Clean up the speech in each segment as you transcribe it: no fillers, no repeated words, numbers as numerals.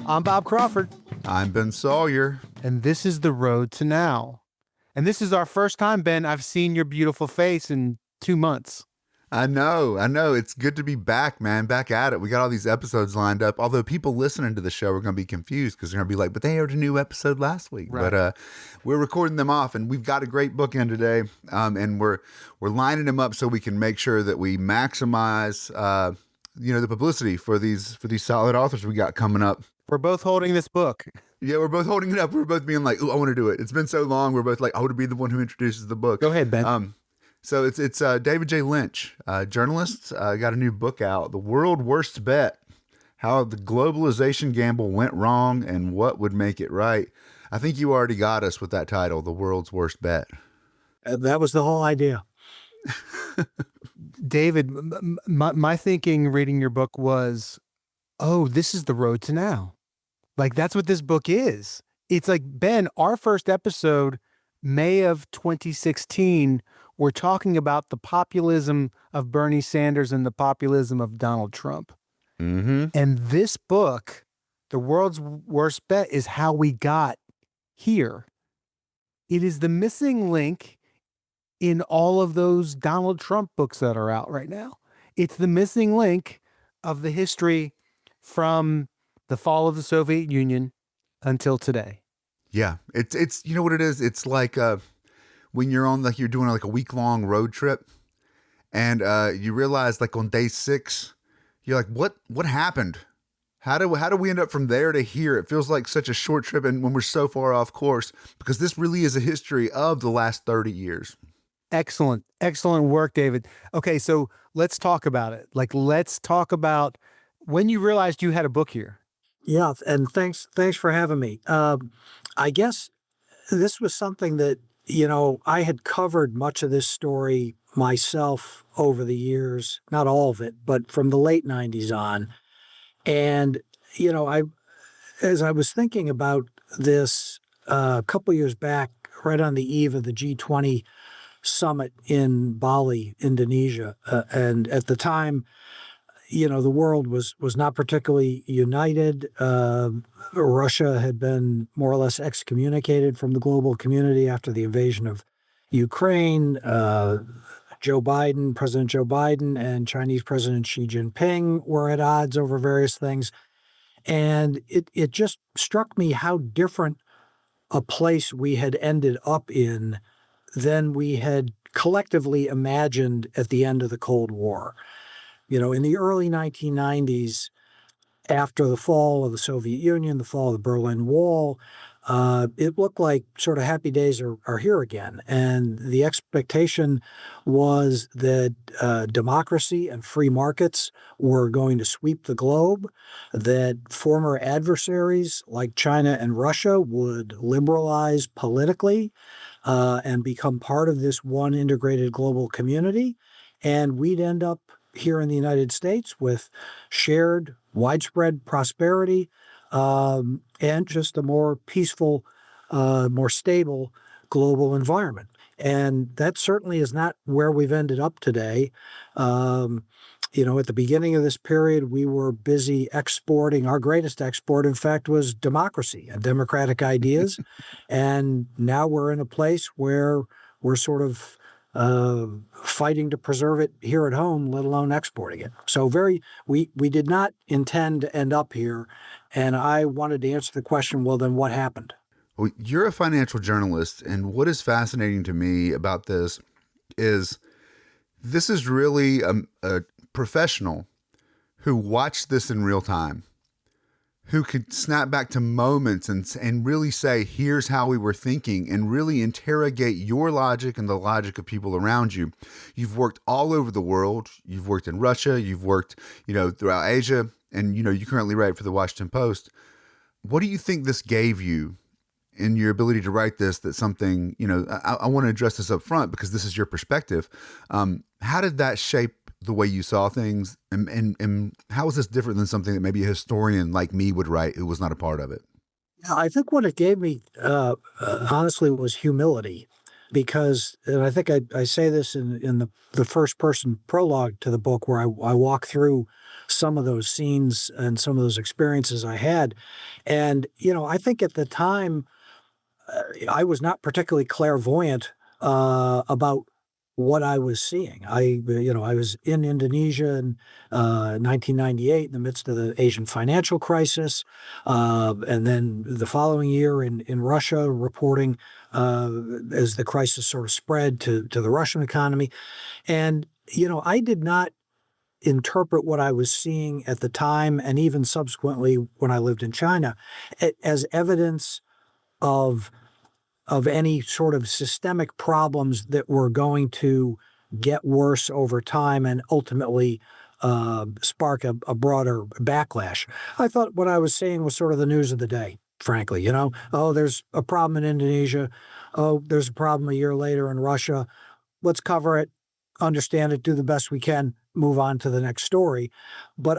I'm Bob Crawford, I'm Ben Sawyer. and this is The Road to Now. And this is our first time, Ben, I've seen your beautiful face in 2 months. I know. It's good to be back, man. Back at it. We got all these episodes lined up. Although people listening to the show are going to be confused because they're going to be like, but they aired a new episode last week. Right. But we're recording them off, and we've got a great book in today. And we're lining them up so we can make sure that we maximize the publicity for these solid authors we got coming up. We're both holding this book. Yeah, we're both holding it up. We're both being like, "Ooh, I want to do it." It's been so long. We're both like, "I want to be the one who introduces the book." Go ahead, Ben. So it's David J. Lynch, journalist, got a new book out, The World Worst Bet: How the Globalization Gamble Went Wrong and What Would Make It Right. I think you already got us with that title, The World's Worst Bet. That was the whole idea. David, my thinking reading your book was, oh, this is the road to now. Like, that's what this book is. It's like, Ben, our first episode, May of 2016, we're talking about the populism of Bernie Sanders and the populism of Donald Trump. Mm-hmm. And this book, The World's Worst Bet, is how we got here. It is the missing link in all of those Donald Trump books that are out right now. It's the missing link of the history from the fall of the Soviet Union until today. Yeah, it's you know what it is? It's like when you're on you're doing like a week-long road trip, and you realize like on day 6, you're like, what happened? How do we end up from there to here? It feels like such a short trip, and when we're so far off course, because this really is a history of the last 30 years. Excellent work, David. Okay, so let's talk about it. Let's talk about when you realized you had a book here. Yeah, and thanks for having me. I guess this was something that, I had covered much of this story myself over the years, not all of it, but from the late 90s on. And, as I was thinking about this a couple years back, right on the eve of the G20 summit in Bali, Indonesia, and at the time, the world was not particularly united. Russia had been more or less excommunicated from the global community after the invasion of Ukraine. President Joe Biden and Chinese President Xi Jinping were at odds over various things. And it just struck me how different a place we had ended up in than we had collectively imagined at the end of the Cold War. In the early 1990s, after the fall of the Soviet Union, the fall of the Berlin Wall, it looked like sort of happy days are here again. And the expectation was that democracy and free markets were going to sweep the globe, that former adversaries like China and Russia would liberalize politically and become part of this one integrated global community. And we'd end up here in the United States with shared, widespread prosperity and just a more peaceful, more stable global environment. And that certainly is not where we've ended up today. At the beginning of this period, we were busy exporting. Our greatest export, in fact, was democracy and democratic ideas. And now we're in a place where we're sort of fighting to preserve it here at home, let alone exporting it. So we did not intend to end up here. And I wanted to answer the question, well, then what happened? Well, you're a financial journalist, and what is fascinating to me about this is really a professional who watched this in real time, who could snap back to moments and really say, here's how we were thinking, and really interrogate your logic and the logic of people around you. You've worked all over the world. You've worked in Russia. You've worked, throughout Asia, and, you currently write for the Washington Post. What do you think this gave you in your ability to write this, that something, I want to address this up front because this is your perspective. How did that shape the way you saw things? And how is this different than something that maybe a historian like me would write who was not a part of it? I think what it gave me, honestly, was humility. because, and I think I say this in the first person prologue to the book, where I walk through some of those scenes and some of those experiences I had. And, I think at the time, I was not particularly clairvoyant about what I was seeing. I was in Indonesia in 1998 in the midst of the Asian financial crisis, and then the following year in Russia, reporting as the crisis sort of spread to the Russian economy. And I did not interpret what I was seeing at the time, and even subsequently when I lived in China, as evidence of any sort of systemic problems that were going to get worse over time and ultimately spark a broader backlash. I thought what I was seeing was sort of the news of the day, frankly. Oh, there's a problem in Indonesia. Oh, there's a problem a year later in Russia. Let's cover it, understand it, do the best we can, move on to the next story. But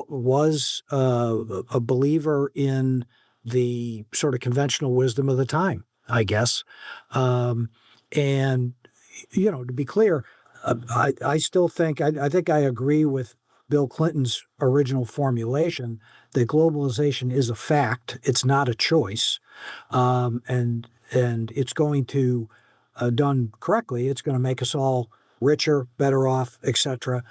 was a believer in the sort of conventional wisdom of the time, I guess. And, to be clear, I still think, I think I agree with Bill Clinton's original formulation that globalization is a fact. It's not a choice. And it's going to, done correctly, it's going to make us all richer, better off, etc.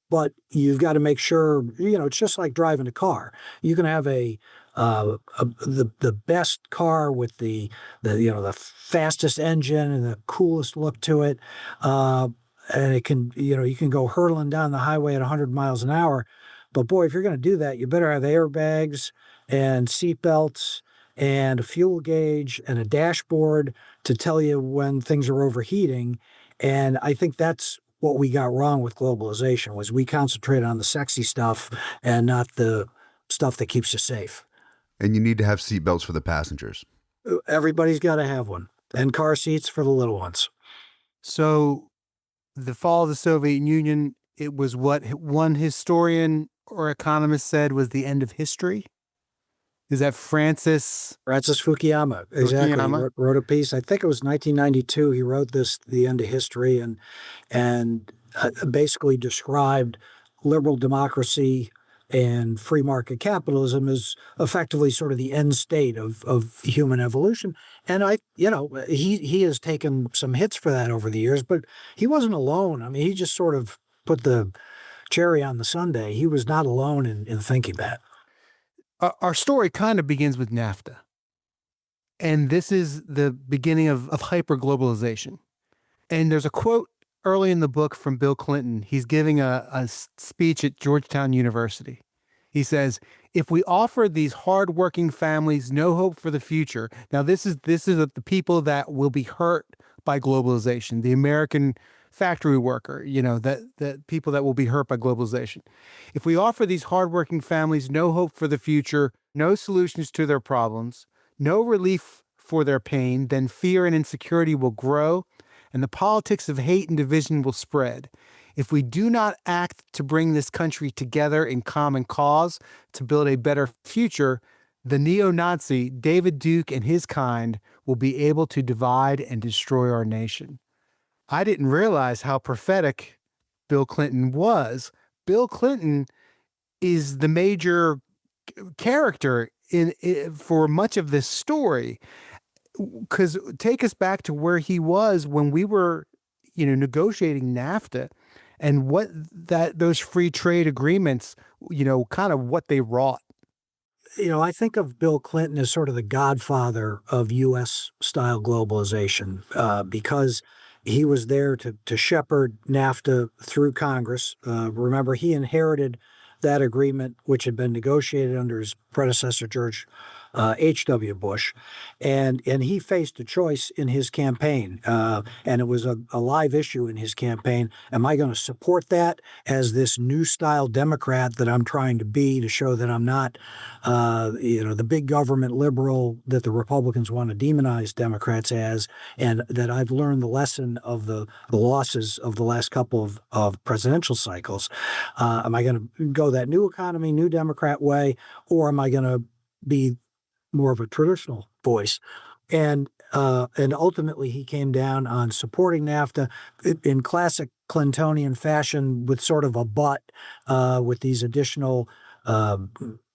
But you've got to make sure, it's just like driving a car. You can have the best car with the fastest engine and the coolest look to it, and it can, you can go hurtling down the highway at 100 miles an hour. But boy, if you're going to do that, you better have airbags and seatbelts and a fuel gauge and a dashboard to tell you when things are overheating. And I think that's what we got wrong with globalization, was we concentrated on the sexy stuff and not the stuff that keeps you safe. And you need to have seatbelts for the passengers. Everybody's got to have one, and car seats for the little ones. So the fall of the Soviet Union, it was what one historian or economist said was the end of history. Is that Francis Fukuyama? Exactly. Fukuyama? Wrote a piece. I think it was 1992. He wrote this, "The End of History," and basically described liberal democracy and free market capitalism as effectively sort of the end state of human evolution. And he has taken some hits for that over the years, but he wasn't alone. I mean, he just sort of put the cherry on the sundae. He was not alone in thinking that. Our story kind of begins with NAFTA. And this is the beginning of hyperglobalization. And there's a quote early in the book from Bill Clinton. He's giving a speech at Georgetown University. He says, if we offer these hardworking families no hope for the future, now this is the people that will be hurt by globalization, the American factory worker, that people that will be hurt by globalization. If we offer these hardworking families no hope for the future, no solutions to their problems, no relief for their pain, then fear and insecurity will grow, and the politics of hate and division will spread. If we do not act to bring this country together in common cause to build a better future, the neo-Nazi David Duke and his kind will be able to divide and destroy our nation. I didn't realize how prophetic Bill Clinton was. Bill Clinton is the major character for much of this story. Because take us back to where he was when we were, negotiating NAFTA, and what those free trade agreements, kind of what they wrought. I think of Bill Clinton as sort of the godfather of U.S. style globalization, because he was there to shepherd NAFTA through Congress. Remember, he inherited that agreement, which had been negotiated under his predecessor, George H.W. Bush, and he faced a choice in his campaign, and it was a live issue in his campaign. Am I going to support that as this new style Democrat that I'm trying to be, to show that I'm not, the big government liberal that the Republicans want to demonize Democrats as, and that I've learned the lesson of the losses of the last couple of presidential cycles? Am I going to go that new economy, new Democrat way, or am I going to be more of a traditional voice? And And ultimately, he came down on supporting NAFTA in classic Clintonian fashion with sort of a but, with these additional uh,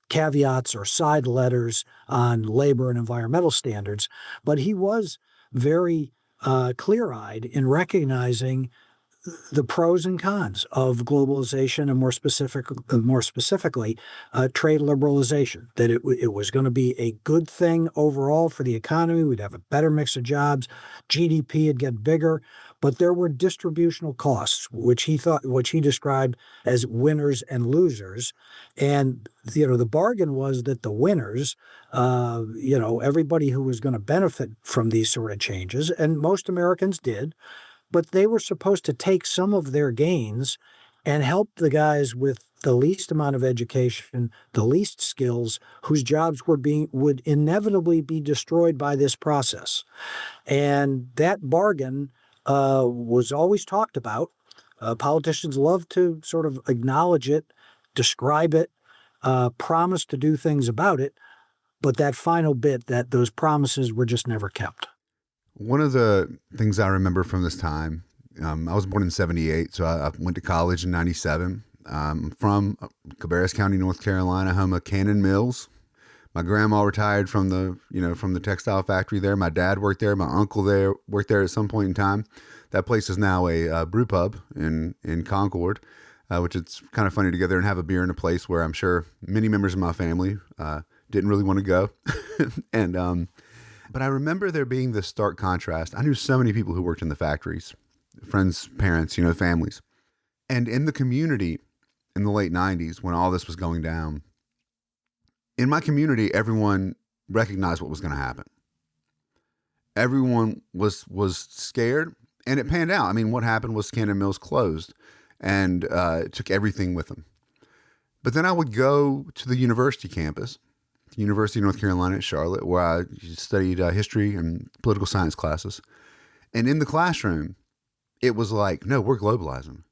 caveats or side letters on labor and environmental standards. But he was very clear-eyed in recognizing the pros and cons of globalization, and more specifically, trade liberalization. That it was going to be a good thing overall for the economy. We'd have a better mix of jobs, GDP would get bigger, but there were distributional costs, which he described as winners and losers. And the bargain was that the winners, everybody who was going to benefit from these sort of changes, and most Americans did, but they were supposed to take some of their gains and help the guys with the least amount of education, the least skills, whose jobs would inevitably be destroyed by this process. And that bargain was always talked about. Politicians love to sort of acknowledge it, describe it, promise to do things about it, but that final bit, that those promises were just never kept. One of the things I remember from this time, I was born in 78, so I went to college in 97. From Cabarrus County, North Carolina, home of Cannon Mills. My grandma retired from the textile factory there. My dad worked there. My uncle there worked there at some point in time. That place is now a brew pub in Concord, which it's kind of funny to go there and have a beer in a place where I'm sure many members of my family didn't really want to go. But I remember there being this stark contrast. I knew so many people who worked in the factories, friends, parents, families. And in the community in the late 90s, when all this was going down, in my community, everyone recognized what was going to happen. Everyone was scared, and it panned out. I mean, what happened was Cannon Mills closed and took everything with them. But then I would go to the university campus, University of North Carolina at Charlotte, where I studied history and political science classes. And in the classroom, it was like, no, we're globalizing.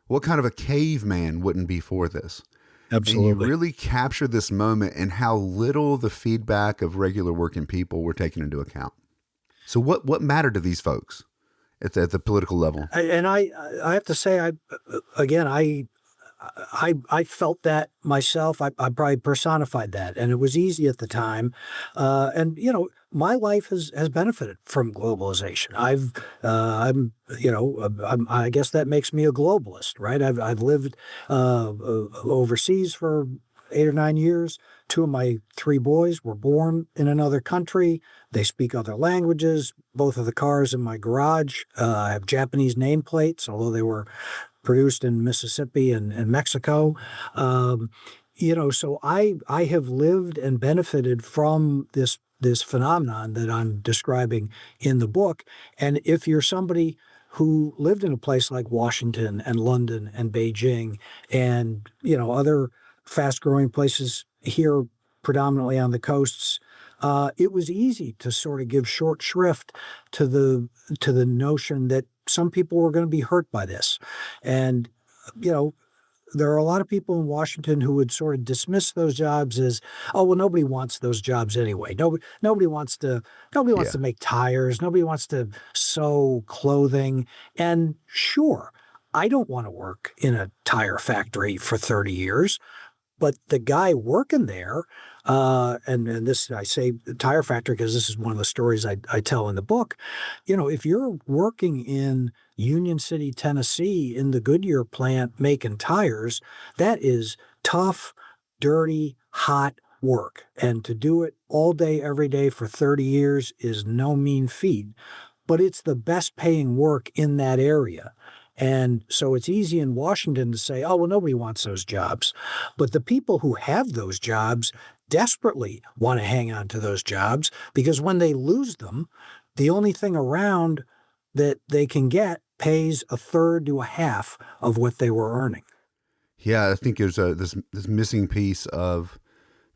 What kind of a caveman wouldn't be for this? Absolutely. And you really capture this moment and how little the feedback of regular working people were taken into account. So what mattered to these folks at the political level? I have to say, I felt that myself. I probably personified that, and it was easy at the time. And my life has benefited from globalization. I guess that makes me a globalist, right? I've lived overseas for 8 or 9 years. 2 of my 3 boys were born in another country. They speak other languages. Both of the cars in my garage have Japanese nameplates, although they were produced in Mississippi and Mexico. So I have lived and benefited from this phenomenon that I'm describing in the book. And if you're somebody who lived in a place like Washington and London and Beijing and other fast-growing places here, predominantly on the coasts, it was easy to sort of give short shrift to the notion that some people were going to be hurt by this. And, there are a lot of people in Washington who would sort of dismiss those jobs as, oh, well, nobody wants those jobs anyway. Nobody wants to make tires. Nobody wants to sew clothing. And sure, I don't want to work in a tire factory for 30 years. But the guy working there, and this, I say tire factory because this is one of the stories I tell in the book. If you're working in Union City, Tennessee, in the Goodyear plant making tires, that is tough, dirty, hot work. And to do it all day, every day for 30 years is no mean feat. But it's the best paying work in that area. And so it's easy in Washington to say, oh, well, nobody wants those jobs. But the people who have those jobs desperately want to hang on to those jobs because when they lose them, the only thing around that they can get pays a third to a half of what they were earning. Yeah, I think there's this missing piece of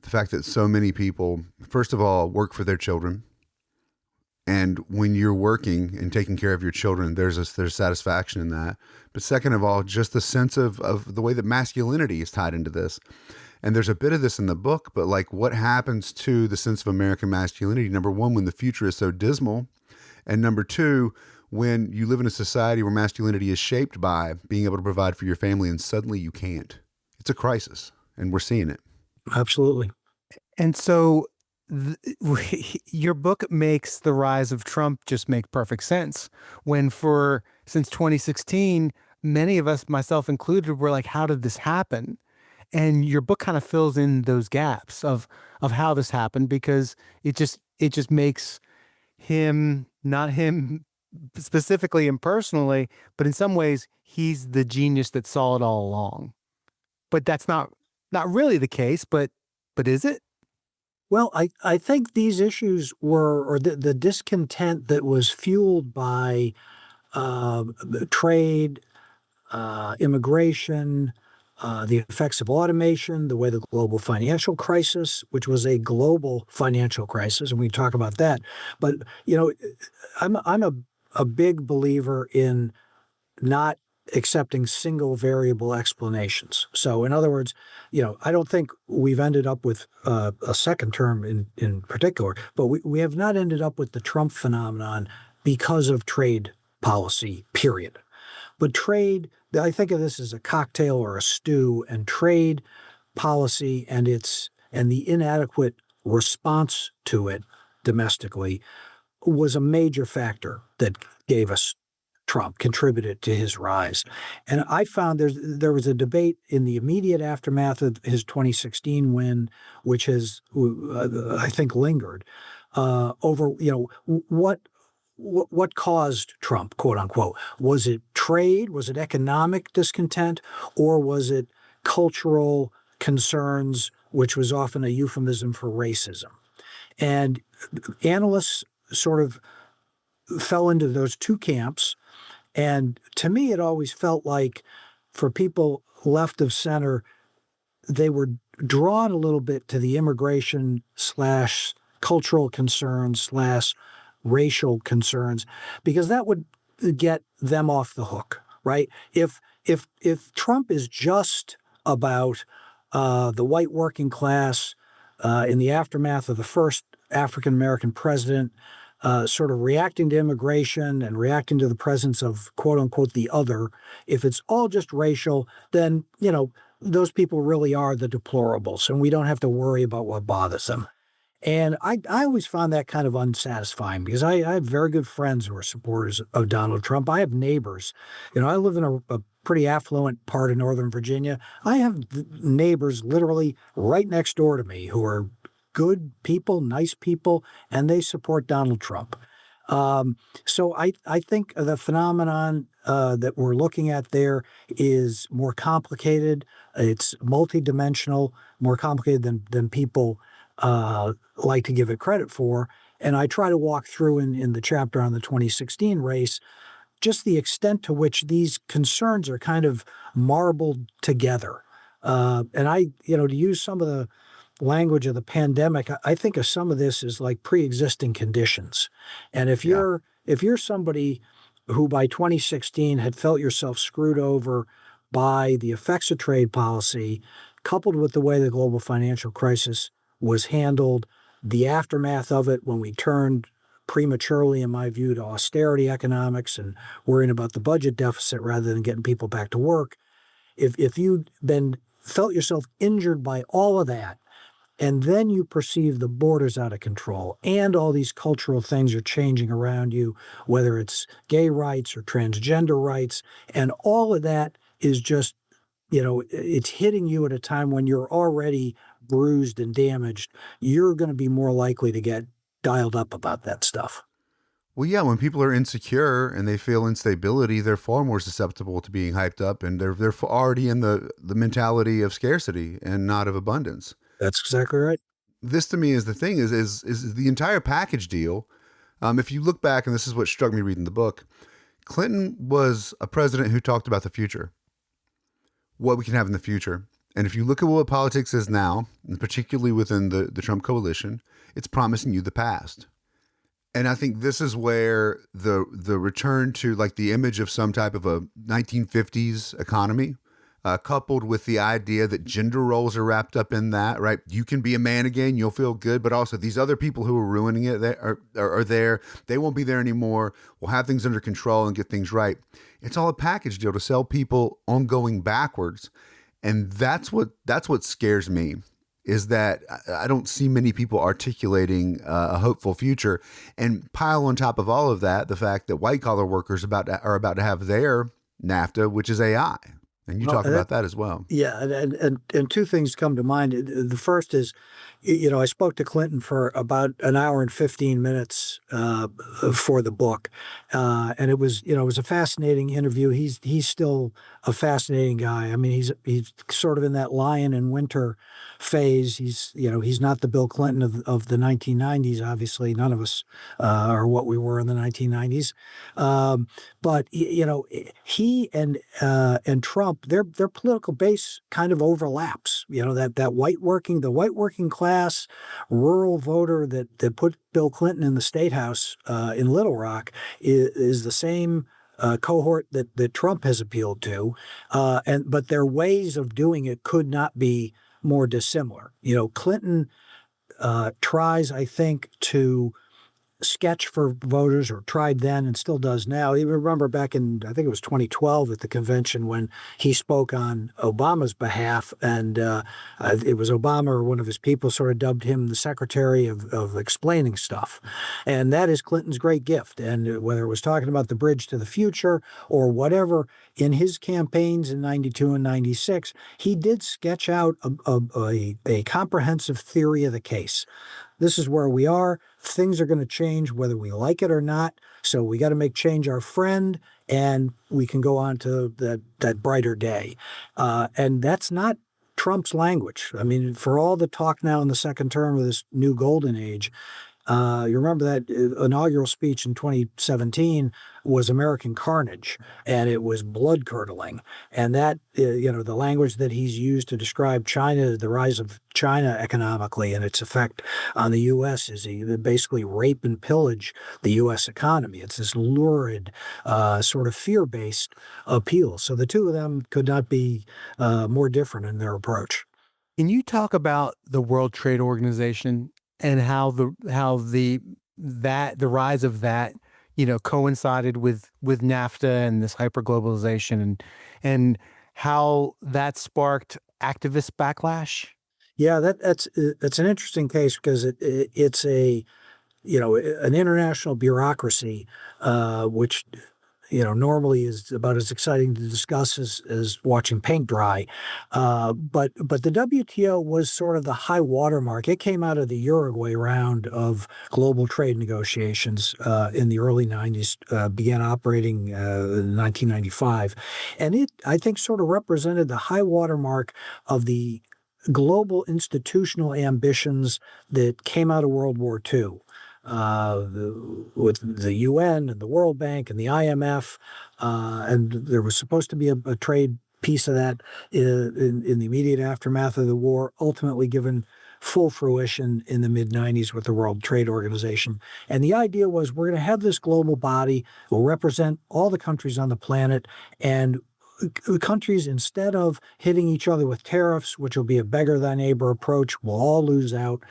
the fact that so many people, first of all, work for their children. And when you're working and taking care of your children, there's satisfaction in that. But second of all, just the sense of the way that masculinity is tied into this. And there's a bit of this in the book, but like what happens to the sense of American masculinity? Number one, when the future is so dismal. And number two, when you live in a society where masculinity is shaped by being able to provide for your family and suddenly you can't. It's a crisis, and we're seeing it. Absolutely. And so your book makes the rise of Trump just make perfect sense when since 2016, many of us, myself included, were like, how did this happen? And your book kind of fills in those gaps of how this happened, because it just makes him, not him specifically and personally, but in some ways he's the genius that saw it all along. But that's not really the case, but is it? Well, I think these issues or the discontent that was fueled by trade, immigration, the effects of automation, the way the global financial crisis, which was a global financial crisis, and we talk about that. But I'm a big believer in not accepting single variable explanations. So, in other words, I don't think we've ended up with a second term in particular, but we have not ended up with the Trump phenomenon because of trade policy, period. But trade, I think of this as a cocktail or a stew, and trade policy and the inadequate response to it domestically was a major factor that gave us Trump, contributed to his rise. And I found there was a debate in the immediate aftermath of his 2016 win, which has, I think, lingered over, what caused Trump, quote unquote. Was it trade? Was it economic discontent? Or was it cultural concerns, which was often a euphemism for racism? And analysts sort of fell into those two camps. And to me, it always felt like for people left of center, they were drawn a little bit to the immigration slash cultural concerns slash racial concerns, because that would get them off the hook, right? If Trump is just about the white working class in the aftermath of the first African American president, sort of reacting to immigration and reacting to the presence of quote unquote the other, if it's all just racial, then those people really are the deplorables, and we don't have to worry about what bothers them. And I always found that kind of unsatisfying, because I have very good friends who are supporters of Donald Trump. I have neighbors. I live in a pretty affluent part of Northern Virginia. I have neighbors literally right next door to me who are good people, nice people, and they support Donald Trump. So I think the phenomenon that we're looking at there is more complicated. It's multidimensional, more complicated than people like to give it credit for. And I try to walk through in the chapter on the 2016 race just the extent to which these concerns are kind of marbled together. And to use some of the language of the pandemic, I think of some of this as like pre-existing conditions. And if you're somebody who by 2016 had felt yourself screwed over by the effects of trade policy, coupled with the way the global financial crisis was handled, the aftermath of it when we turned prematurely, in my view, to austerity economics and worrying about the budget deficit rather than getting people back to work, if you then felt yourself injured by all of that, and then you perceive the borders out of control and all these cultural things are changing around you, whether it's gay rights or transgender rights, and all of that is just, it's hitting you at a time when you're already bruised and damaged, you're going to be more likely to get dialed up about that stuff. Well, yeah, when people are insecure and they feel instability, they're far more susceptible to being hyped up, and they're already in the mentality of scarcity and not of abundance. That's exactly right. This to me is the thing is the entire package deal. If you look back, and this is what struck me reading the book, Clinton was a president who talked about the future, what we can have in the future. And if you look at what politics is now, and particularly within the Trump coalition, it's promising you the past. And I think this is where the return to like the image of some type of a 1950s economy coupled with the idea that gender roles are wrapped up in that, right? You can be a man again, you'll feel good, but also these other people who are ruining it are there. They won't be there anymore. We'll have things under control and get things right. It's all a package deal to sell people on going backwards. And that's what scares me, is that I don't see many people articulating a hopeful future. And pile on top of all of that the fact that white collar workers are about to have their NAFTA, which is AI. And you talk about that as well. Yeah, and two things come to mind. The first is, I spoke to Clinton for about an hour and 15 minutes for the book, and it was a fascinating interview. He's still a fascinating guy. I mean, he's sort of in that lion in winter phase. He's not the Bill Clinton of the 1990s. Obviously, none of us are what we were in the 1990s. But he and Trump, their political base kind of overlaps. The white working class, rural voter that put Bill Clinton in the state house in Little Rock is the same cohort that Trump has appealed to, but their ways of doing it could not be more dissimilar. Clinton tries, I think, to sketch for voters, or tried then and still does now. You remember back in, I think it was 2012 at the convention, when he spoke on Obama's behalf, and it was Obama or one of his people sort of dubbed him the secretary of explaining stuff. And that is Clinton's great gift. And whether it was talking about the bridge to the future or whatever, in his campaigns in 92 and 96, he did sketch out a comprehensive theory of the case. This is where we are. Things are going to change whether we like it or not. So we got to make change our friend, and we can go on to that brighter day. And that's not Trump's language. I mean, for all the talk now in the second term of this new golden age, you remember that inaugural speech in 2017 was American carnage, and it was blood curdling. And that, the language that he's used to describe China, the rise of China economically and its effect on the U.S. is basically rape and pillage the U.S. economy. It's this lurid, sort of fear-based appeal. So the two of them could not be more different in their approach. Can you talk about the World Trade Organization and how the rise of that, coincided with NAFTA and this hyperglobalization, and how that sparked activist backlash? Yeah, that's an interesting case because it's an international bureaucracy, which normally is about as exciting to discuss as watching paint dry. But the WTO was sort of the high watermark. It came out of the Uruguay round of global trade negotiations in the early 90s, began operating in 1995. And it, I think, sort of represented the high watermark of the global institutional ambitions that came out of World War II. With the UN and the World Bank and the IMF, and there was supposed to be a trade piece of that in the immediate aftermath of the war, ultimately given full fruition in the mid-90s with the World Trade Organization. And the idea was, we're going to have this global body, will represent all the countries on the planet, and countries, instead of hitting each other with tariffs, which will be a beggar thy neighbor approach, will all lose out,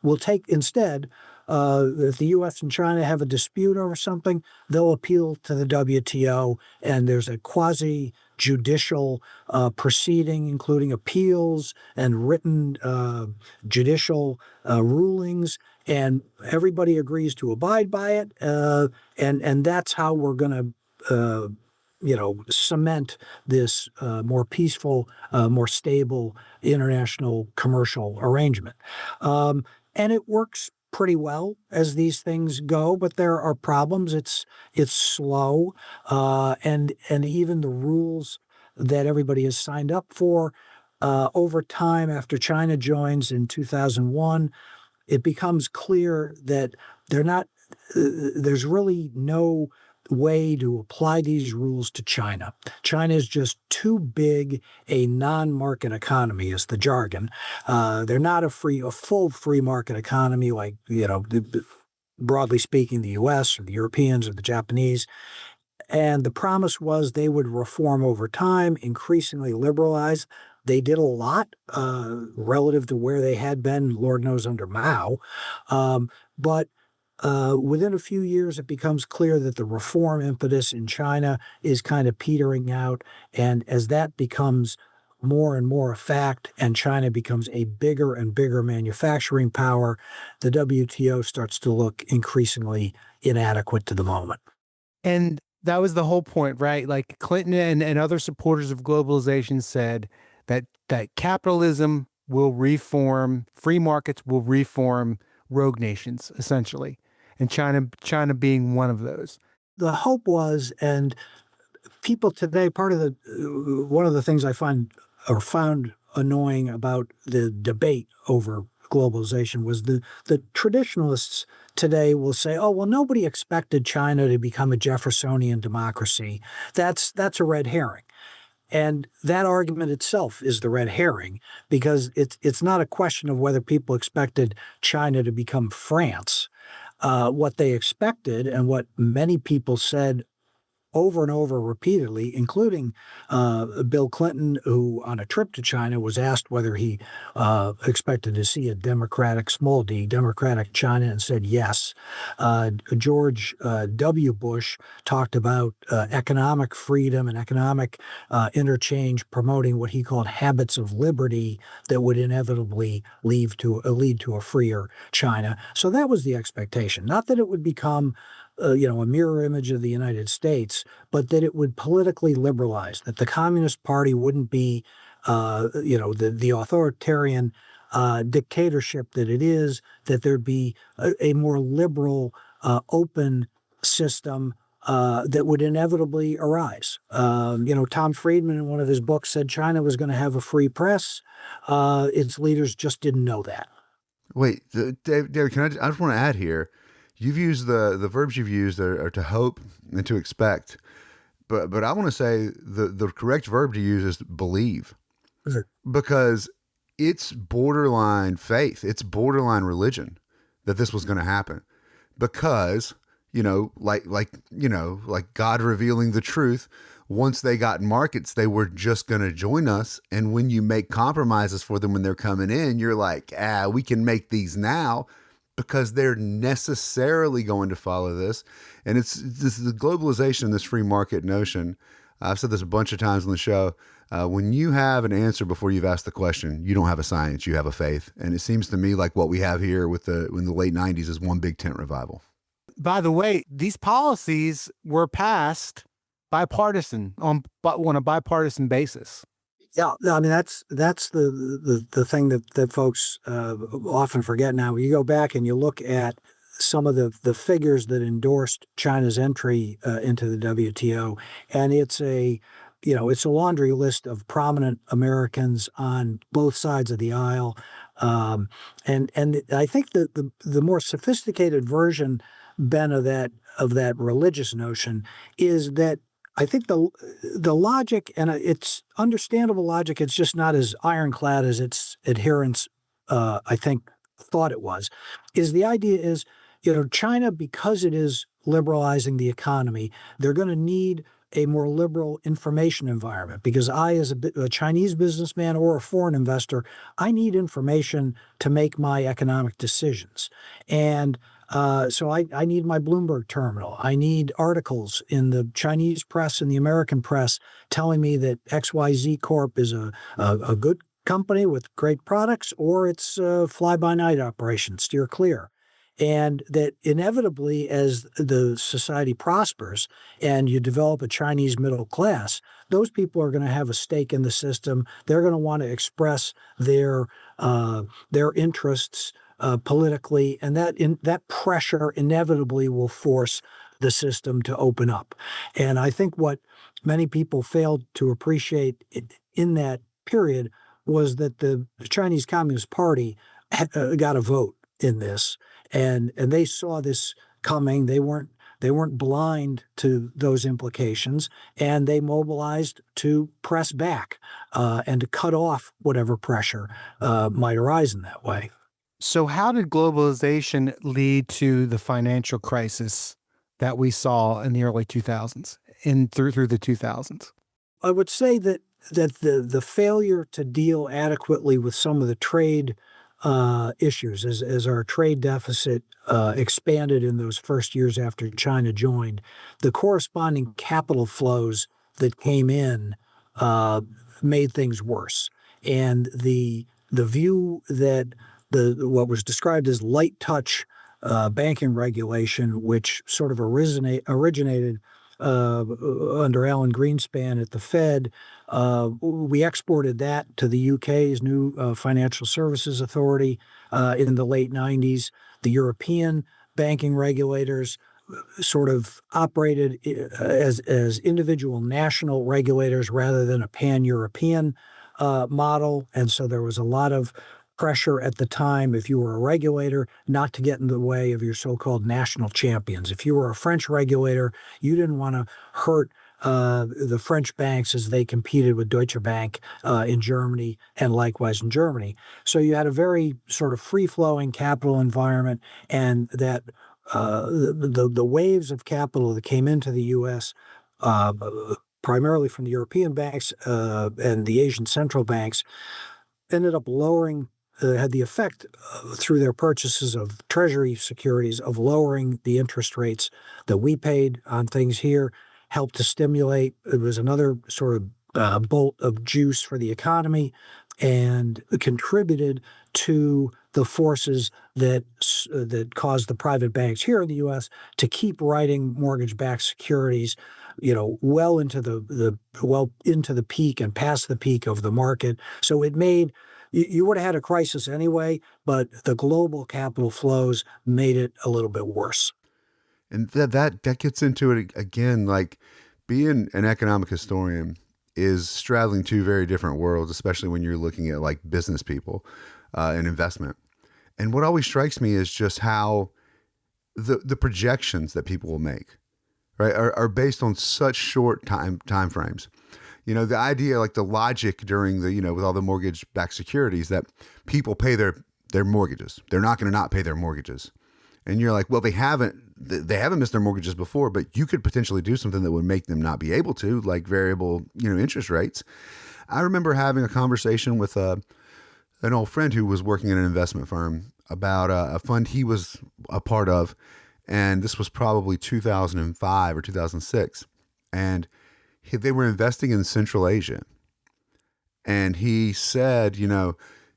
will take instead, if the U.S. and China have a dispute over something, they'll appeal to the WTO, and there's a quasi-judicial proceeding, including appeals and written judicial rulings, and everybody agrees to abide by it, and that's how we're going to cement this more peaceful, more stable international commercial arrangement. And it works pretty well as these things go, but there are problems. It's slow, and even the rules that everybody has signed up for over time, after China joins in 2001, it becomes clear that they're not. There's really no way to apply these rules to China. China is just too big a non-market economy, is the jargon. They're not a full free market economy like, broadly speaking, the U.S. or the Europeans or the Japanese. And the promise was they would reform over time, increasingly liberalize. They did a lot relative to where they had been, Lord knows, under Mao. But within a few years, it becomes clear that the reform impetus in China is kind of petering out. And as that becomes more and more a fact, and China becomes a bigger and bigger manufacturing power, the WTO starts to look increasingly inadequate to the moment. And that was the whole point, right? Like Clinton and other supporters of globalization said that capitalism will reform, free markets will reform rogue nations, essentially. And China being one of those. The hope was, and people today, one of the things I find or found annoying about the debate over globalization was the traditionalists today will say, oh, well, nobody expected China to become a Jeffersonian democracy. That's a red herring. And that argument itself is the red herring, because it's not a question of whether people expected China to become France. What they expected, and what many people said over and over repeatedly, including Bill Clinton, who on a trip to China was asked whether he expected to see a democratic, small d, democratic China, and said yes. George W. Bush talked about economic freedom and economic interchange, promoting what he called habits of liberty that would inevitably lead to a freer China. So that was the expectation. Not that it would become a mirror image of the United States, but that it would politically liberalize, that the Communist Party wouldn't be, the authoritarian dictatorship that it is, that there'd be a more liberal, open system that would inevitably arise. Tom Friedman in one of his books said China was going to have a free press. Its leaders just didn't know that. Wait, David, I just want to add here. You've used the verbs you've used are to hope and to expect, but I want to say the correct verb to use is believe, because it's borderline faith, it's borderline religion that this was going to happen, because like God revealing the truth. Once they got markets, they were just going to join us. And when you make compromises for them when they're coming in, you're like, we can make these now, because they're necessarily going to follow this. And it's the globalization, this free market notion. I've said this a bunch of times on the show. When you have an answer before you've asked the question, you don't have a science, you have a faith. And it seems to me like what we have here in the late 90s is one big tent revival. By the way, these policies were passed bipartisan on a bipartisan basis. Yeah, I mean that's the thing that folks often forget now. You go back and you look at some of the figures that endorsed China's entry into the WTO, and it's a laundry list of prominent Americans on both sides of the aisle, and I think that the more sophisticated version, Ben, of that religious notion is that I think the logic, and it's understandable logic, it's just not as ironclad as its adherents, I think, thought it was, is the idea is, China, because it is liberalizing the economy, they're going to need a more liberal information environment, because I, as a Chinese businessman or a foreign investor, I need information to make my economic decisions. And so I need my Bloomberg terminal. I need articles in the Chinese press and the American press telling me that XYZ Corp is a good company with great products, or it's a fly-by-night operation, steer clear. And that inevitably, as the society prospers and you develop a Chinese middle class, those people are going to have a stake in the system. They're going to want to express their interests politically, and that pressure inevitably will force the system to open up. And I think what many people failed to appreciate in that period was that the Chinese Communist Party got a vote in this, and they saw this coming. They weren't blind to those implications, and they mobilized to press back and to cut off whatever pressure might arise in that way. So how did globalization lead to the financial crisis that we saw in the early 2000s? in through the 2000s? I would say that the failure to deal adequately with some of the trade issues as our trade deficit expanded in those first years after China joined, the corresponding capital flows that came in uh, made things worse, and the view that the what was described as light touch banking regulation, which sort of originated under Alan Greenspan at the Fed. We exported that to the UK's new Financial Services Authority in the late 90s. The European banking regulators sort of operated as individual national regulators rather than a pan-European model. And so there was a lot of pressure at the time, if you were a regulator, not to get in the way of your so-called national champions. If you were a French regulator, you didn't want to hurt the French banks as they competed with Deutsche Bank in Germany and likewise in Germany. So you had a very sort of free-flowing capital environment, and that the waves of capital that came into the U.S. Uh, primarily from the European banks and the Asian central banks ended up lowering, had the effect through their purchases of treasury securities of lowering the interest rates that we paid on things here, helped to stimulate. It was another sort of bolt of juice for the economy and contributed to the forces that caused the private banks here in the U.S. to keep writing mortgage-backed securities, well into the peak and past the peak of the market. So it made you would have had a crisis anyway, but the global capital flows made it a little bit worse. And that gets into it again. Like, being an economic historian is straddling two very different worlds, especially when you're looking at like business people and investment. And what always strikes me is just how the projections that people will make, right, are based on such short time frames. The idea, like the logic during with all the mortgage-backed securities, that people pay their mortgages. They're not going to not pay their mortgages. And you're like, well, they haven't missed their mortgages before, but you could potentially do something that would make them not be able to, like variable, interest rates. I remember having a conversation with an old friend who was working in an investment firm about a fund he was a part of. And this was probably 2005 or 2006. And they were investing in Central Asia. And he said,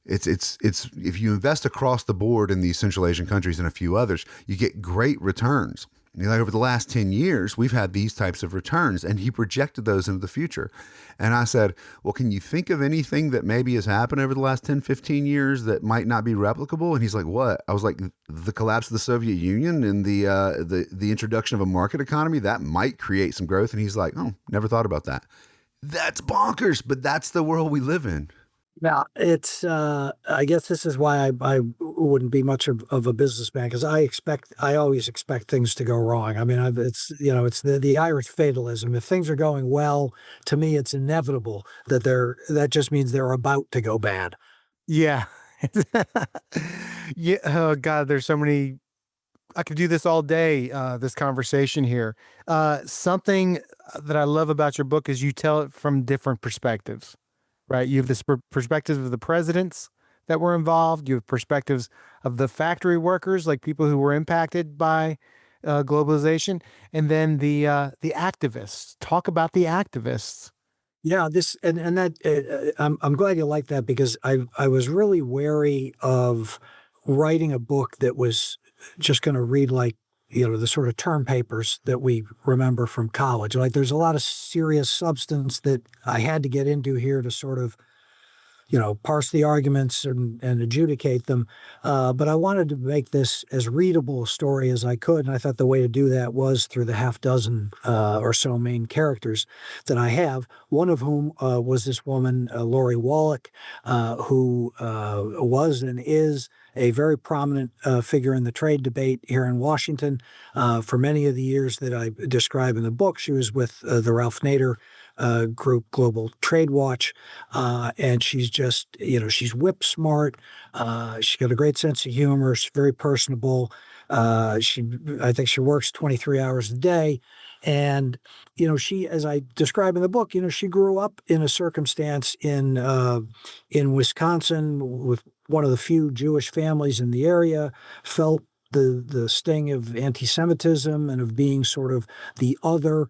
it's if you invest across the board in these Central Asian countries and a few others, you get great returns. Like over the last 10 years, we've had these types of returns, and he projected those into the future. And I said, well, can you think of anything that maybe has happened over the last 10, 15 years that might not be replicable? And he's like, what? I was like, the collapse of the Soviet Union and the introduction of a market economy, that might create some growth. And he's like, oh, never thought about that. That's bonkers, but that's the world we live in. Now, it's, I guess this is why I wouldn't be much of a businessman, because I always expect things to go wrong. I mean, it's the Irish fatalism. If things are going well, to me, it's inevitable that just means they're about to go bad. Yeah. Yeah. Oh God, there's so many. I could do this all day. This conversation here. Something that I love about your book is you tell it from different perspectives. Right? You have this perspective of the presidents that were involved. You have perspectives of the factory workers, like people who were impacted by globalization, and then the activists. Talk about the activists. Yeah, this and that I'm glad you like that, because I was really wary of writing a book that was just going to read like the sort of term papers that we remember from college. Like there's a lot of serious substance that I had to get into here to sort of parse the arguments and adjudicate them. But I wanted to make this as readable a story as I could. And I thought the way to do that was through the half dozen or so main characters that I have, one of whom was this woman, Lori Wallach, who was and is a very prominent figure in the trade debate here in Washington. For many of the years that I describe in the book, she was with the Ralph Nader group, Global Trade Watch, and she's just, she's whip smart. She's got a great sense of humor. She's very personable. I think she works 23 hours a day, And, she, as I describe in the book, she grew up in a circumstance in Wisconsin with one of the few Jewish families in the area, felt the sting of anti-Semitism and of being sort of the other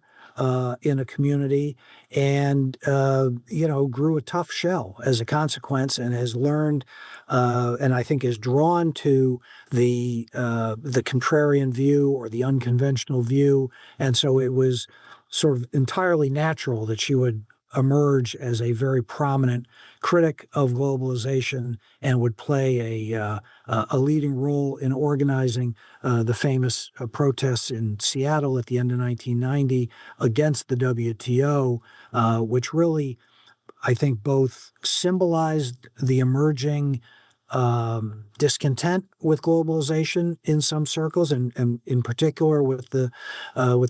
in a community, and grew a tough shell as a consequence, and has learned, and I think is drawn to the contrarian view or the unconventional view, and so it was sort of entirely natural that she would emerge as a very prominent critic of globalization and would play a leading role in organizing the famous protests in Seattle at the end of 1990 against the WTO, which really, I think, both symbolized the emerging discontent with globalization in some circles, and in particular with the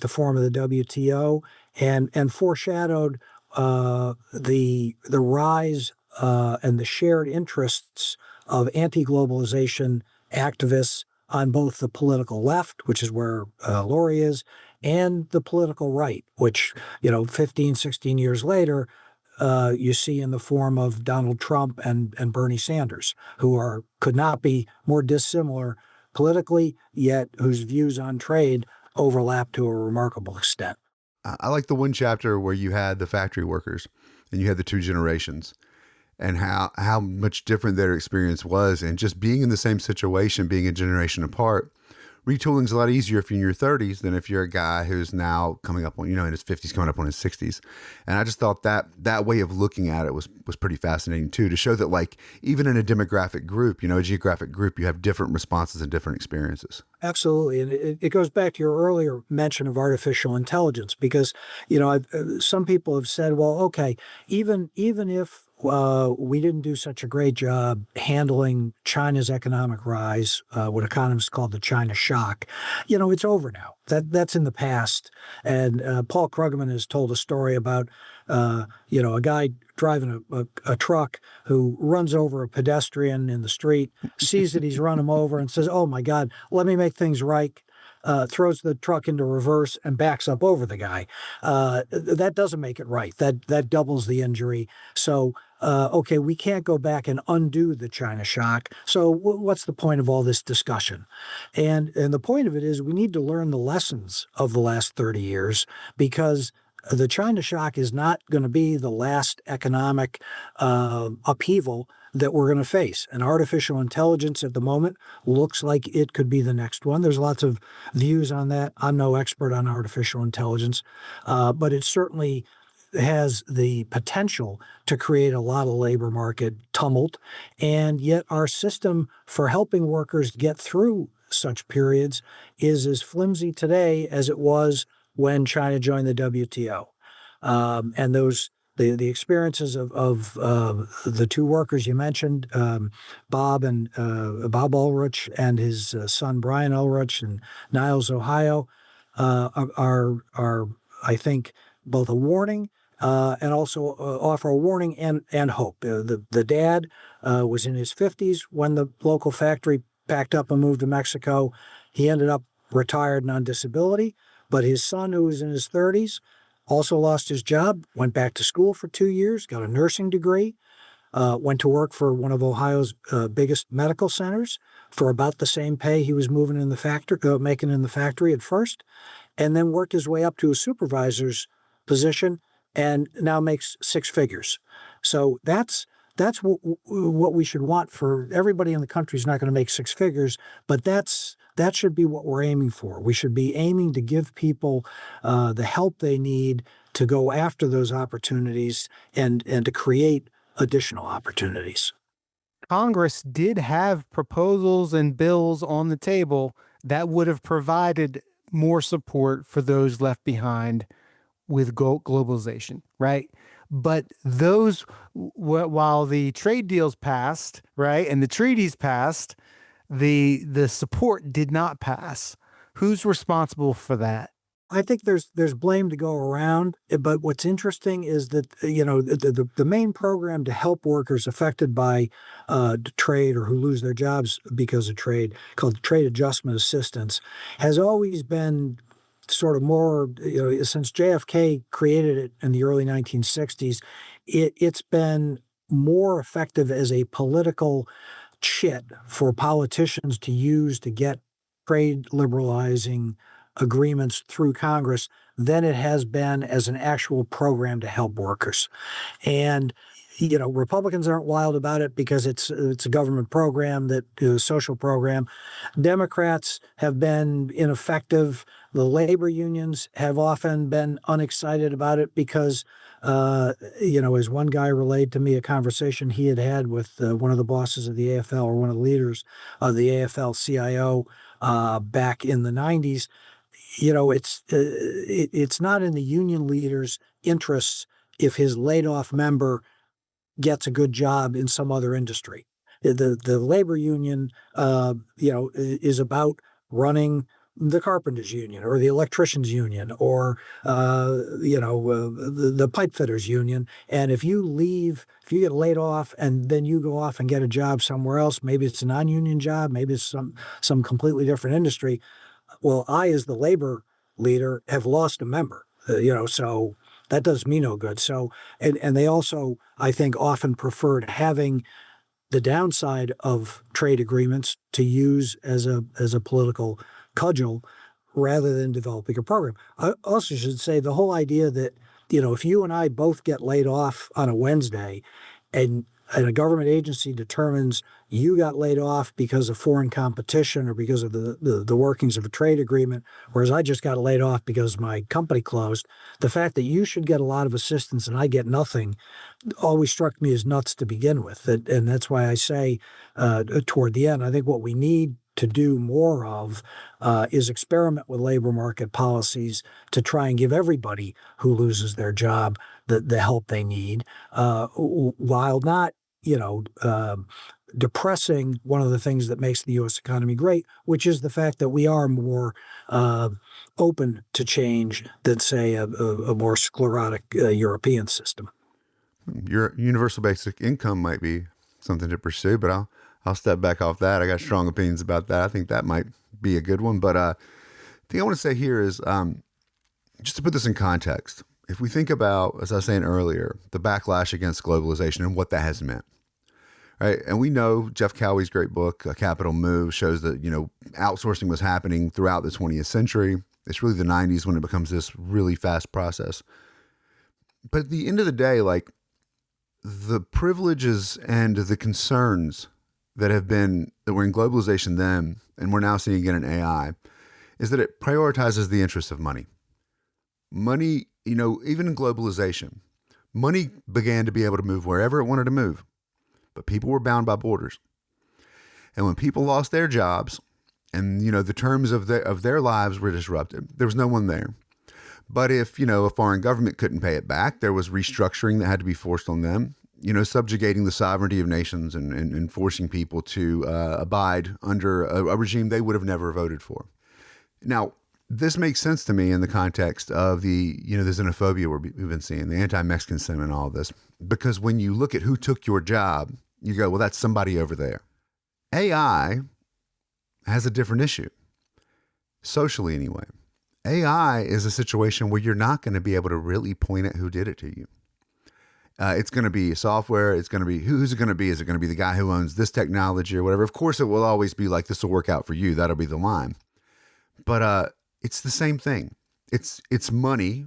form of the WTO, and foreshadowed the rise and the shared interests of anti-globalization activists on both the political left, which is where Lori is, and the political right, which 15, 16 years later, you see in the form of Donald Trump and Bernie Sanders, who could not be more dissimilar politically, yet whose views on trade overlap to a remarkable extent. I like the one chapter where you had the factory workers and you had the two generations, and how much different their experience was. And just being in the same situation, being a generation apart, retooling is a lot easier if you're in your 30s than if you're a guy who's now coming up on, in his 50s, coming up on his 60s. And I just thought that way of looking at it was pretty fascinating too, to show that, like, even in a demographic group, a geographic group, you have different responses and different experiences. Absolutely. And it goes back to your earlier mention of artificial intelligence, because, some people have said, well, okay, even if we didn't do such a great job handling China's economic rise, what economists call the China shock, it's over now. That's in the past. And Paul Krugman has told a story about, a guy driving a truck who runs over a pedestrian in the street, sees that he's run him over, and says, "Oh my God, let me make things right." Throws the truck into reverse and backs up over the guy. That doesn't make it right. That doubles the injury. So, okay, we can't go back and undo the China shock. So what's the point of all this discussion? And the point of it is we need to learn the lessons of the last 30 years, because the China shock is not going to be the last economic upheaval that we're going to face. And artificial intelligence at the moment looks like it could be the next one. There's lots of views on that. I'm no expert on artificial intelligence, but it certainly has the potential to create a lot of labor market tumult. And yet our system for helping workers get through such periods is as flimsy today as it was when China joined the WTO. And the experiences of the two workers you mentioned, Bob Ulrich and his son Brian Ulrich in Niles, Ohio, are I think both a warning and also offer a warning and hope. The dad was in his 50s when the local factory packed up and moved to Mexico. He ended up retired and on disability, but his son, who was in his 30s, also lost his job, went back to school for 2 years, got a nursing degree, went to work for one of Ohio's biggest medical centers for about the same pay he was making in the factory at first, and then worked his way up to a supervisor's position and now makes six figures. So that's what we should want for everybody in the country. Is not going to make six figures, but that should be what we're aiming for. We should be aiming to give people the help they need to go after those opportunities and to create additional opportunities. Congress did have proposals and bills on the table that would have provided more support for those left behind with globalization, right? But those, while the trade deals passed, right, and the treaties passed, the support did not pass. Who's responsible for that? I think there's blame to go around, but what's interesting is that the main program to help workers affected by trade or who lose their jobs because of trade, called Trade Adjustment Assistance, has always been sort of more, since JFK created it in the early 1960s, it's been more effective as a political chit for politicians to use to get trade liberalizing agreements through Congress than it has been as an actual program to help workers. And Republicans aren't wild about it because it's a government program that is a social program. Democrats have been ineffective. The labor unions have often been unexcited about it because, as one guy relayed to me a conversation he had had with one of the bosses of the AFL or one of the leaders of the AFL-CIO back in the 90s. It's not in the union leader's interests if his laid off member gets a good job in some other industry. The labor union, is about running the carpenters union or the electricians union or the pipe fitters union. And if you get laid off and then you go off and get a job somewhere else, maybe it's a non-union job, maybe it's some completely different industry. Well, I, as the labor leader, have lost a member, so that does me no good. So, and they also, I think, often preferred having the downside of trade agreements to use as a political cudgel rather than developing a program. I also should say the whole idea that, if you and I both get laid off on a Wednesday and a government agency determines you got laid off because of foreign competition or because of the workings of a trade agreement, whereas I just got laid off because my company closed, the fact that you should get a lot of assistance and I get nothing always struck me as nuts to begin with. And that's why I say toward the end, I think what we need to do more of is experiment with labor market policies to try and give everybody who loses their job the help they need, while not, depressing one of the things that makes the U.S. economy great, which is the fact that we are more open to change than, say, a more sclerotic European system. Your universal basic income might be something to pursue, but I'll step back off that. I got strong opinions about that. I think that might be a good one. But the thing I want to say here is just to put this in context. If we think about, as I was saying earlier, the backlash against globalization and what that has meant, right? And we know Jeff Cowie's great book, A Capital Move, shows that, outsourcing was happening throughout the 20th century. It's really the 90s when it becomes this really fast process. But at the end of the day, like, the privileges and the concerns that were in globalization then, and we're now seeing again in AI, is that it prioritizes the interests of money. Money, even in globalization, money began to be able to move wherever it wanted to move, but people were bound by borders. And when people lost their jobs and, the terms of their lives were disrupted, there was no one there. But if, a foreign government couldn't pay it back, there was restructuring that had to be forced on them, subjugating the sovereignty of nations and forcing people to abide under a regime they would have never voted for. Now, this makes sense to me in the context of the xenophobia we've been seeing, the anti-Mexican sentiment, and all of this, because when you look at who took your job, you go, well, that's somebody over there. AI has a different issue, socially anyway. AI is a situation where you're not going to be able to really point at who did it to you. It's going to be software. It's going to be, who's it going to be? Is it going to be the guy who owns this technology or whatever? Of course, it will always be like, this will work out for you. That'll be the line. But it's the same thing. It's money,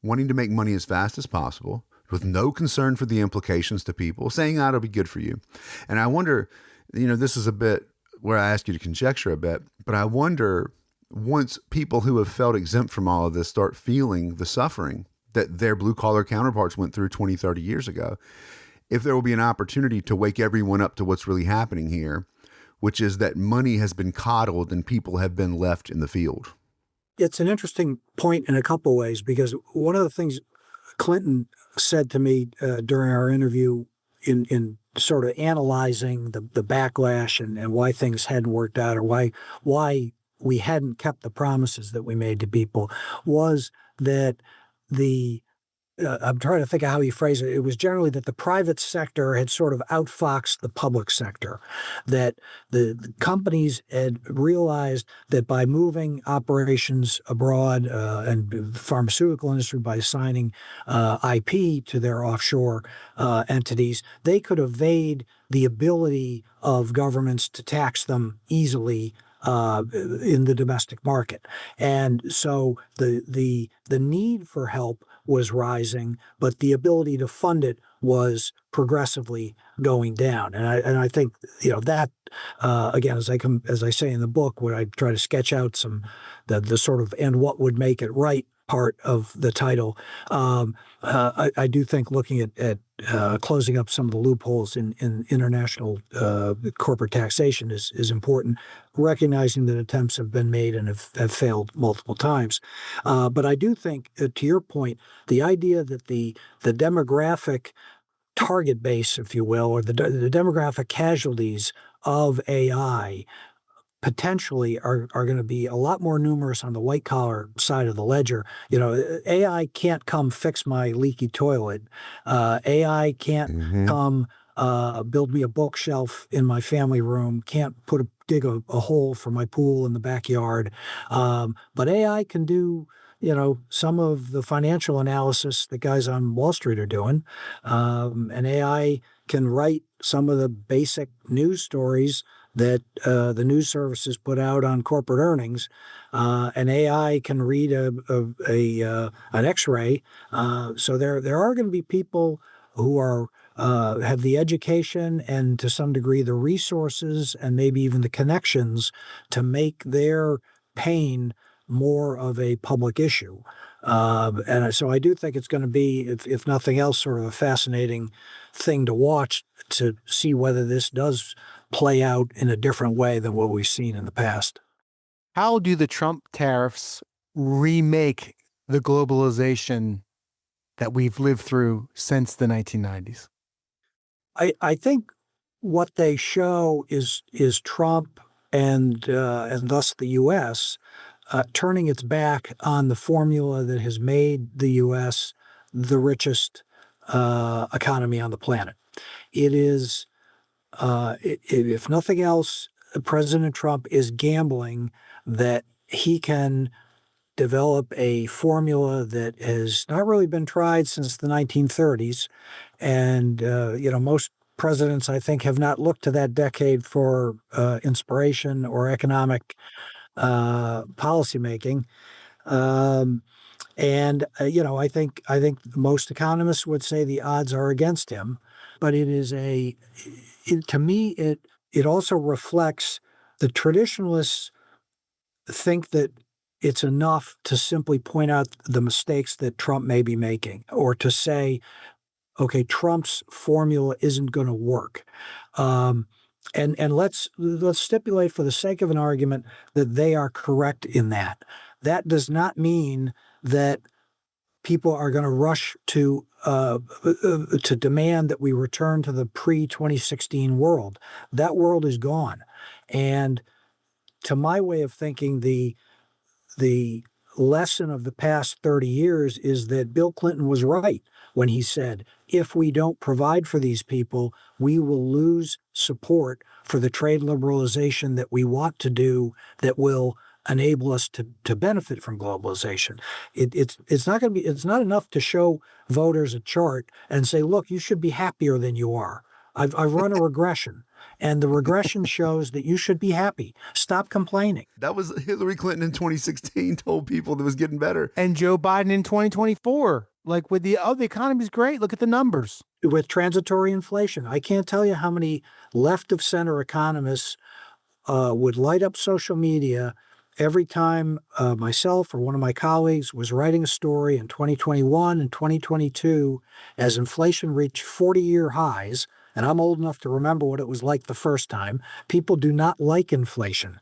wanting to make money as fast as possible with no concern for the implications to people, saying that'll be good for you. And I wonder, this is a bit where I ask you to conjecture a bit, but I wonder, once people who have felt exempt from all of this start feeling the suffering that their blue-collar counterparts went through 20, 30 years ago, if there will be an opportunity to wake everyone up to what's really happening here, which is that money has been coddled and people have been left in the field. It's an interesting point in a couple of ways, because one of the things Clinton said to me during our interview in sort of analyzing the backlash and why things hadn't worked out, or why we hadn't kept the promises that we made to people, was that the I'm trying to think of how he phrased it. It was generally that the private sector had sort of outfoxed the public sector, that the companies had realized that by moving operations abroad and the pharmaceutical industry by signing IP to their offshore entities, they could evade the ability of governments to tax them easily in the domestic market. And so the need for help was rising, but the ability to fund it was progressively going down. And I think that again, as I say in the book, where I try to sketch out the sort of and what would make it right part of the title. I do think looking at closing up some of the loopholes in international corporate taxation is important, recognizing that attempts have been made and have failed multiple times. But I do think, to your point, the idea that the demographic target base, if you will, or the demographic casualties of AI potentially are going to be a lot more numerous on the white collar side of the ledger. AI can't come fix my leaky toilet. AI can't Mm-hmm. come build me a bookshelf in my family room. Can't dig a hole for my pool in the backyard. But AI can do some of the financial analysis that guys on Wall Street are doing, and AI can write some of the basic news stories that the news services put out on corporate earnings. And AI can read an X-ray. So there are going to be people who are have the education and to some degree the resources and maybe even the connections to make their pain more of a public issue. And so I do think it's going to be, if nothing else, sort of a fascinating thing to watch to see whether this does play out in a different way than what we've seen in the past. How do the Trump tariffs remake the globalization that we've lived through since the 1990s? I think what they show is Trump and thus the U.S. Turning its back on the formula that has made the U.S. the richest economy on the planet. It is, if nothing else, President Trump is gambling that he can develop a formula that has not really been tried since the 1930s. And, most presidents, I think, have not looked to that decade for inspiration or economic policymaking. I think most economists would say the odds are against him, but to me, it also reflects the traditionalists think that it's enough to simply point out the mistakes that Trump may be making, or to say, okay, Trump's formula isn't going to work. And let's stipulate for the sake of an argument that they are correct in that. That does not mean that people are going to rush to demand that we return to the pre-2016 world. That world is gone. And to my way of thinking, the lesson of the past 30 years is that Bill Clinton was right when he said, if we don't provide for these people, we will lose support for the trade liberalization that we want to do that will enable us to benefit from globalization. It's not going to be, it's not enough to show voters a chart and say, look, you should be happier than you are. I've run a regression, and the regression shows that you should be happy. Stop complaining. That was Hillary Clinton in 2016 told people that it was getting better. And Joe Biden in 2024, like with the economy's great. Look at the numbers. With transitory inflation, I can't tell you how many left of center economists would light up social media every time myself or one of my colleagues was writing a story in 2021 and 2022 as inflation reached 40-year highs. And I'm old enough to remember what it was like the first time. People do not like inflation.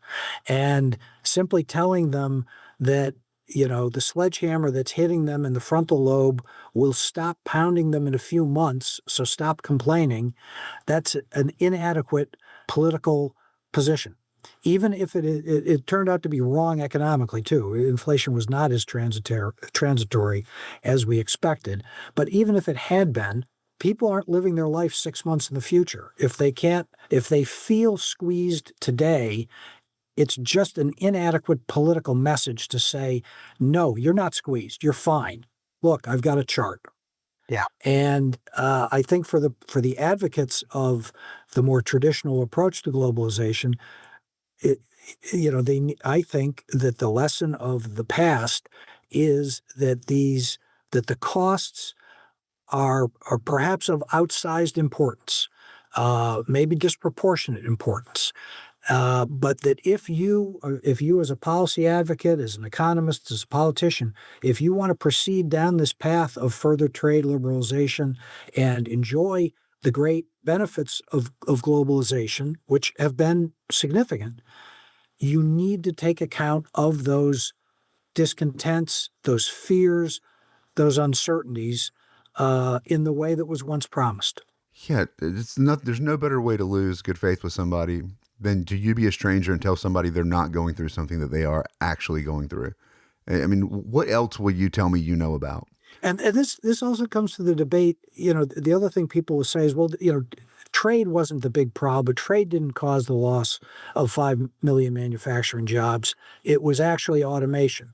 And simply telling them that, the sledgehammer that's hitting them in the frontal lobe will stop pounding them in a few months, so stop complaining, that's an inadequate political position. even if it turned out to be wrong economically too. Inflation was not as transitory as we expected. But even if it had been, people aren't living their life 6 months in the future. If they feel squeezed today, it's just an inadequate political message to say, no, you're not squeezed. You're fine. Look, I've got a chart. Yeah. And I think for the advocates of the more traditional approach to globalization, it, I think that the lesson of the past is that the costs are perhaps of outsized importance, maybe disproportionate importance. But that if you as a policy advocate, as an economist, as a politician, if you want to proceed down this path of further trade liberalization and enjoy the great benefits of globalization, which have been significant, you need to take account of those discontents, those fears, those uncertainties in the way that was once promised. Yeah, it's not. There's no better way to lose good faith with somebody than to you be a stranger and tell somebody they're not going through something that they are actually going through. I mean, what else will you tell me you know about? And this also comes to the debate. The other thing people will say is, well, trade wasn't the big problem, but trade didn't cause the loss of 5 million manufacturing jobs. It was actually automation.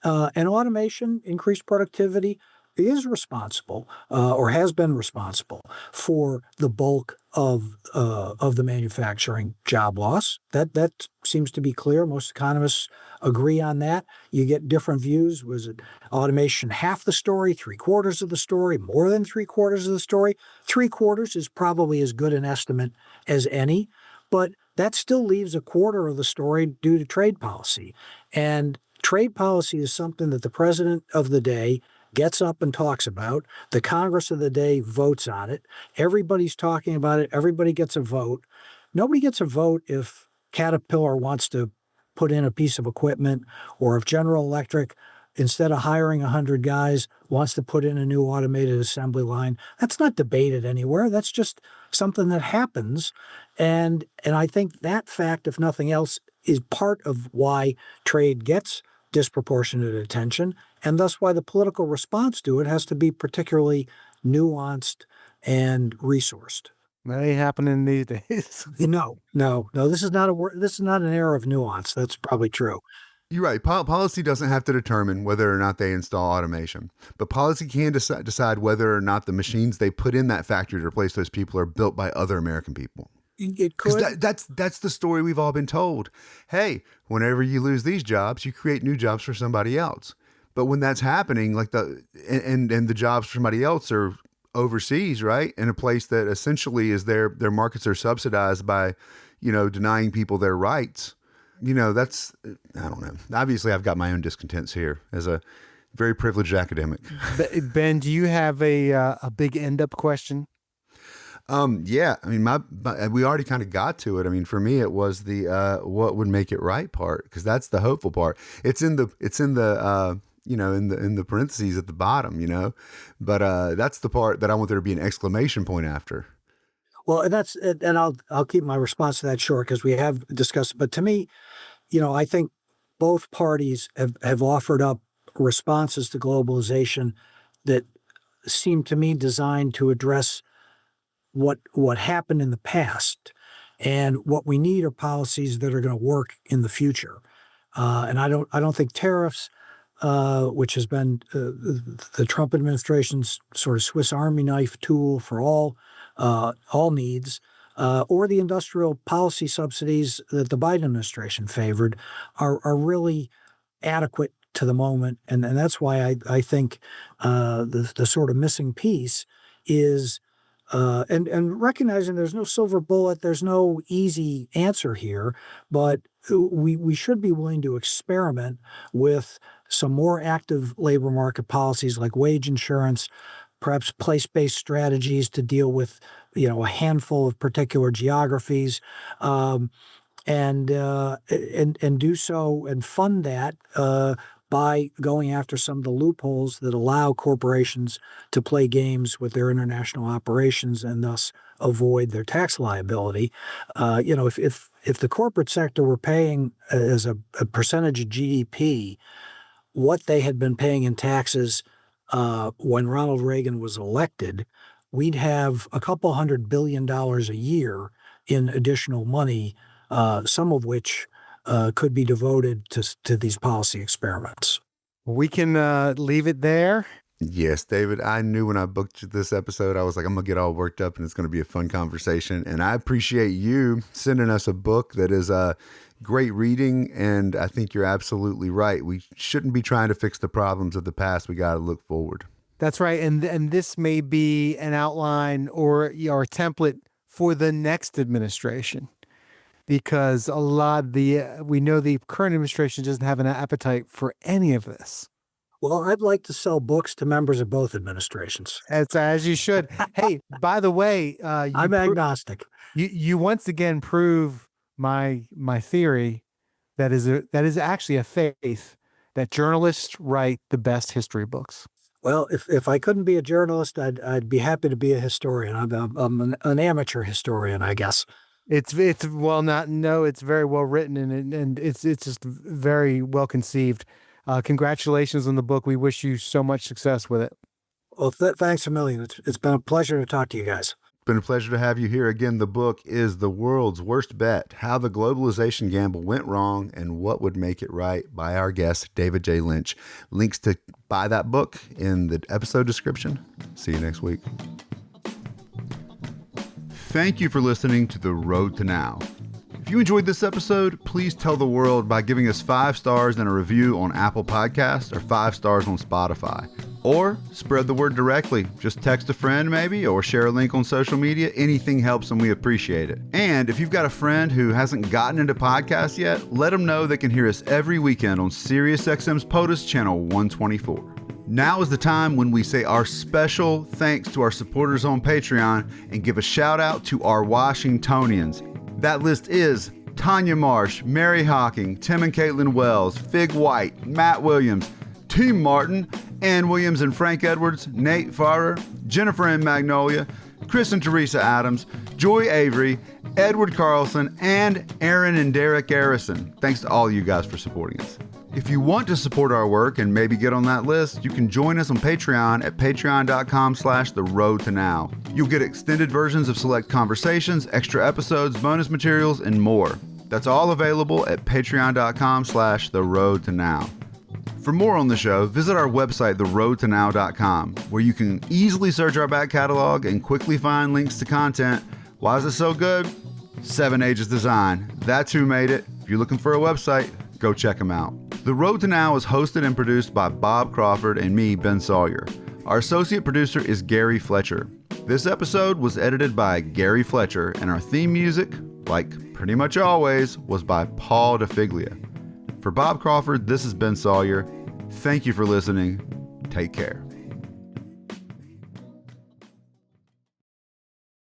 And automation, increased productivity, is responsible or has been responsible for the bulk of the manufacturing job loss. That seems to be clear. Most economists agree on that. You get different views. Was it automation half the story, 3/4 of the story, more than 3/4 of the story? 3/4 is probably as good an estimate as any, but that still leaves 1/4 of the story due to trade policy. And trade policy is something that the president of the day gets up and talks about. The Congress of the day votes on it. Everybody's talking about it. Everybody gets a vote. Nobody gets a vote if Caterpillar wants to put in a piece of equipment, or if General Electric, instead of hiring 100 guys, wants to put in a new automated assembly line. That's not debated anywhere. That's just something that happens. And I think that fact, if nothing else, is part of why trade gets disproportionate attention, and thus why the political response to it has to be particularly nuanced and resourced. That ain't happening these days. No. This is not an era of nuance. That's probably true. You're right. Policy doesn't have to determine whether or not they install automation, but policy can decide whether or not the machines they put in that factory to replace those people are built by other American people. It could. That's the story we've all been told. Hey, whenever you lose these jobs, you create new jobs for somebody else. But when that's happening, like and the jobs for somebody else are overseas, right, in a place that essentially is their markets are subsidized by, denying people their rights. That's, I don't know. Obviously, I've got my own discontents here as a very privileged academic. Ben, do you have a big end up question? Yeah, I mean, we already kind of got to it. I mean, for me, it was the what would make it right part, because that's the hopeful part. It's in the in the parentheses at the bottom, but that's the part that I want there to be an exclamation point after. Well, and I'll keep my response to that short because we have discussed it. But to me, I think both parties have offered up responses to globalization that seem to me designed to address what happened in the past, and what we need are policies that are going to work in the future. And I don't think tariffs, which has been the Trump administration's sort of Swiss Army knife tool for all needs, or the industrial policy subsidies that the Biden administration favored, are really adequate to the moment. And that's why I think the sort of missing piece is and recognizing there's no silver bullet, there's no easy answer here, but we should be willing to experiment with some more active labor market policies like wage insurance, perhaps place-based strategies to deal with a handful of particular geographies, and do so and fund that by going after some of the loopholes that allow corporations to play games with their international operations and thus avoid their tax liability. If the corporate sector were paying as a percentage of GDP what they had been paying in taxes when Ronald Reagan was elected, we'd have a couple $100 billion a year in additional money, some of which could be devoted to these policy experiments. We can leave it there. Yes, David, I knew when I booked this episode, I was like, I'm going to get all worked up and it's going to be a fun conversation. And I appreciate you sending us a book that is great reading. And I think you're absolutely right. We shouldn't be trying to fix the problems of the past. We got to look forward. That's right. And this may be an outline or a template for the next administration. Because a lot of we know the current administration doesn't have an appetite for any of this. Well, I'd like to sell books to members of both administrations. As you should. Hey, by the way, I'm agnostic. You once again prove my theory that is actually a faith that journalists write the best history books. Well, if I couldn't be a journalist, I'd be happy to be a historian. I'm an amateur historian, I guess. It's very well written and it's just very well conceived. Congratulations on the book. We wish you so much success with it. Well, thanks a million. It's been a pleasure to talk to you guys. It's been a pleasure to have you here. Again, the book is The World's Worst Bet, How the Globalization Gamble Went Wrong and What Would Make It Right, by our guest, David J. Lynch. Links to buy that book in the episode description. See you next week. Thank you for listening to The Road to Now. If you enjoyed this episode, please tell the world by giving us 5 stars and a review on Apple Podcasts or 5 stars on Spotify. Or spread the word directly. Just text a friend maybe, or share a link on social media. Anything helps and we appreciate it. And if you've got a friend who hasn't gotten into podcasts yet, let them know they can hear us every weekend on SiriusXM's POTUS Channel 124. Now is the time when we say our special thanks to our supporters on Patreon and give a shout out to our Washingtonians. That list is Tanya Marsh, Mary Hawking, Tim and Caitlin Wells, Fig White, Matt Williams, Team Martin, Ann Williams and Frank Edwards, Nate Farrer, Jennifer and Magnolia, Chris and Teresa Adams, Joy Avery, Edward Carlson, and Aaron and Derek Garrison. Thanks to all you guys for supporting us. If you want to support our work and maybe get on that list, you can join us on Patreon at patreon.com/theroadtonow. You'll get extended versions of select conversations, extra episodes, bonus materials, and more. That's all available at patreon.com/theroadtonow. For more on the show, visit our website, theroadtonow.com, where you can easily search our back catalog and quickly find links to content. Why is it so good? 7 Ages Design. That's who made it. If you're looking for a website, go check them out. The Road to Now is hosted and produced by Bob Crawford and me, Ben Sawyer. Our associate producer is Gary Fletcher. This episode was edited by Gary Fletcher, and our theme music, like pretty much always, was by Paul DeFiglia. For Bob Crawford, this is Ben Sawyer. Thank you for listening. Take care.